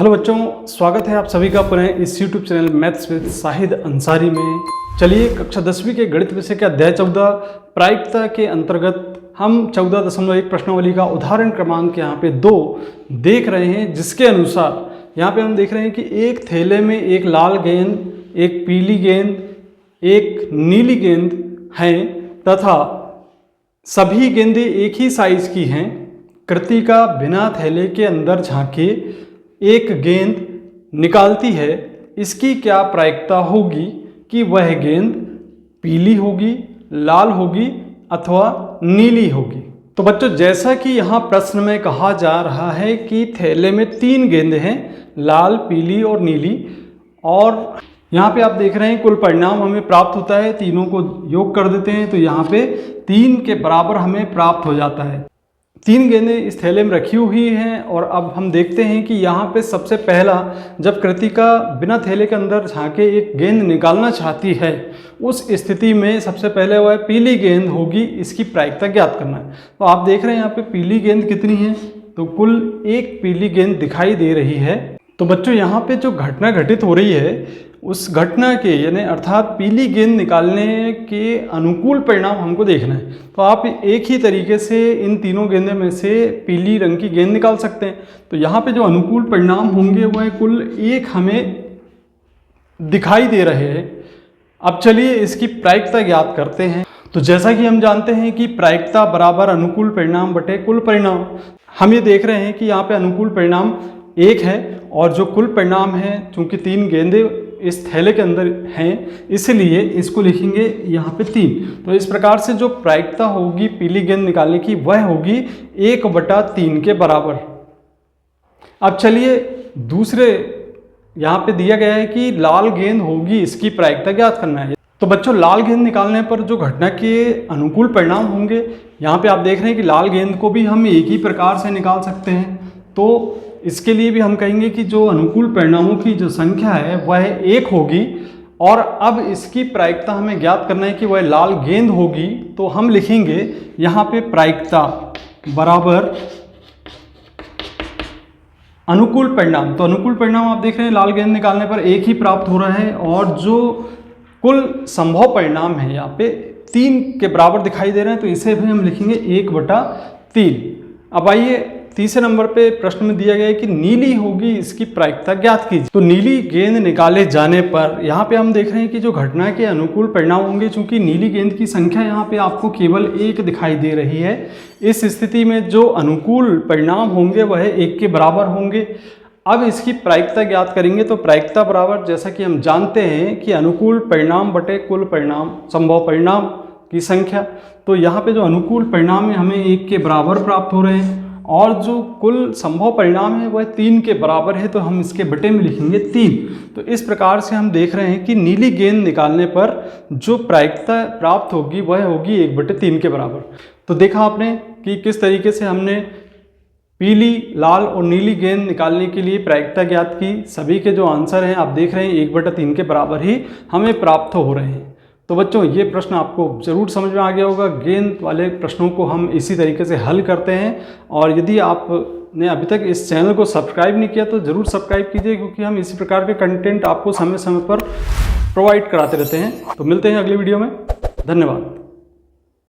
Hello बच्चों, स्वागत है आप सभी का पुनः इस YouTube channel maths with Shahid Ansari में। चलिए कक्षा 10वीं के गणित विषय के अध्याय 14 प्रायिकता के अंतर्गत हम 14.1 प्रश्नावली का उदाहरण क्रमांक यहाँ पे 2 देख रहे हैं, जिसके अनुसार यहाँ पे हम देख रहे हैं कि एक थैले में एक लाल गेंद, एक पीली गेंद, एक नीली गेंद हैं तथा सभी गेंदें एक ही साइज की हैं। कृतिका बिना थैले के अंदर झांके एक गेंद निकालती है। इसकी क्या प्रायिकता होगी कि वह गेंद पीली होगी, लाल होगी अथवा नीली होगी। तो बच्चों, जैसा कि यहाँ प्रश्न में कहा जा रहा है कि थैले में 3 गेंदें हैं, लाल, पीली और नीली, और यहाँ पे आप देख रहे हैं कुल परिणाम हमें प्राप्त होता है। तीनों को योग कर देते हैं तो यहाँ पे 3 के बराबर हमें प्राप्त हो जाता है। 3 गेंदें इस थैले में रखी हुई हैं और अब हम देखते हैं कि यहाँ पे सबसे पहला, जब कृतिका बिना थैले के अंदर झांके एक गेंद निकालना चाहती है, उस स्थिति में सबसे पहले वह पीली गेंद होगी। इसकी प्रायिकता ज्ञात करना है। तो आप देख रहे हैं यहाँ पे पीली गेंद कितनी है, तो कुल 1 पीली गेंद दिखाई दे रही है। तो बच्चों, यहाँ पे जो घटना घटित हो रही है उस घटना के यानी अर्थात पीली गेंद निकालने के अनुकूल परिणाम हमको देखना है। तो आप एक ही तरीके से इन तीनों गेंदों में से पीली रंग की गेंद निकाल सकते हैं। तो यहाँ पे जो अनुकूल परिणाम होंगे वह कुल 1 हमें दिखाई दे रहे हैं। अब चलिए इसकी प्रायिकता ज्ञात करते हैं। तो जैसा कि हम जानते हैं कि प्रायिकता बराबर अनुकूल परिणाम बटे कुल परिणाम। हम ये देख रहे हैं कि यहाँ पे अनुकूल परिणाम 1 है और जो कुल परिणाम है, चूँकि 3 गेंदें इस थैले के अंदर हैं, इसलिए इसको लिखेंगे यहाँ पे 3। तो इस प्रकार से जो प्रायिकता होगी पीली गेंद निकालने की वह होगी 1/3 के बराबर। अब चलिए दूसरे, यहाँ पे दिया गया है कि लाल गेंद होगी, इसकी प्रायिकता ज्ञात करना है। तो बच्चों, लाल गेंद निकालने पर जो घटना के अनुकूल परिणाम होंगे, यहाँ पे आप देख रहे हैं कि लाल गेंद को भी हम एक ही प्रकार से निकाल सकते हैं। तो इसके लिए भी हम कहेंगे कि जो अनुकूल परिणामों की जो संख्या है वह 1 होगी। और अब इसकी प्रायिकता हमें ज्ञात करना है कि वह लाल गेंद होगी। तो हम लिखेंगे यहाँ पे प्रायिकता बराबर अनुकूल परिणाम। तो अनुकूल परिणाम आप देख रहे हैं लाल गेंद निकालने पर 1 ही प्राप्त हो रहा है, और जो कुल संभव परिणाम है यहाँ पे 3 के बराबर दिखाई दे रहे हैं। तो इसे भी हम लिखेंगे 1/3। अब आइए तीसरे नंबर पे प्रश्न में दिया गया है कि नीली होगी, इसकी प्रायिकता ज्ञात कीजिए। तो नीली गेंद निकाले जाने पर यहाँ पे हम देख रहे हैं कि जो घटना के अनुकूल परिणाम होंगे, चूंकि नीली गेंद की संख्या यहाँ पे आपको केवल 1 दिखाई दे रही है, इस स्थिति में जो अनुकूल परिणाम होंगे वह 1 के बराबर होंगे। अब इसकी प्रायिकता ज्ञात करेंगे। तो प्रायिकता बराबर, जैसा कि हम जानते हैं कि अनुकूल परिणाम बटे कुल परिणाम, संभव परिणाम की संख्या। तो यहाँ पे जो अनुकूल परिणाम है हमें 1 के बराबर प्राप्त हो रहे हैं, और जो कुल संभव परिणाम है वह 3 के बराबर है। तो हम इसके बटे में लिखेंगे 3। तो इस प्रकार से हम देख रहे हैं कि नीली गेंद निकालने पर जो प्रायिकता प्राप्त होगी वह होगी 1/3 के बराबर। तो देखा आपने कि किस तरीके से हमने पीली, लाल और नीली गेंद निकालने के लिए प्रायिकता ज्ञात की। सभी के जो आंसर हैं आप देख रहे हैं 1/3 के बराबर ही हमें प्राप्त हो रहे हैं। तो बच्चों, ये प्रश्न आपको ज़रूर समझ में आ गया होगा। गेंद वाले प्रश्नों को हम इसी तरीके से हल करते हैं। और यदि आपने अभी तक इस चैनल को सब्सक्राइब नहीं किया तो ज़रूर सब्सक्राइब कीजिए, क्योंकि हम इसी प्रकार के कंटेंट आपको समय समय पर प्रोवाइड कराते रहते हैं। तो मिलते हैं अगली वीडियो में। धन्यवाद।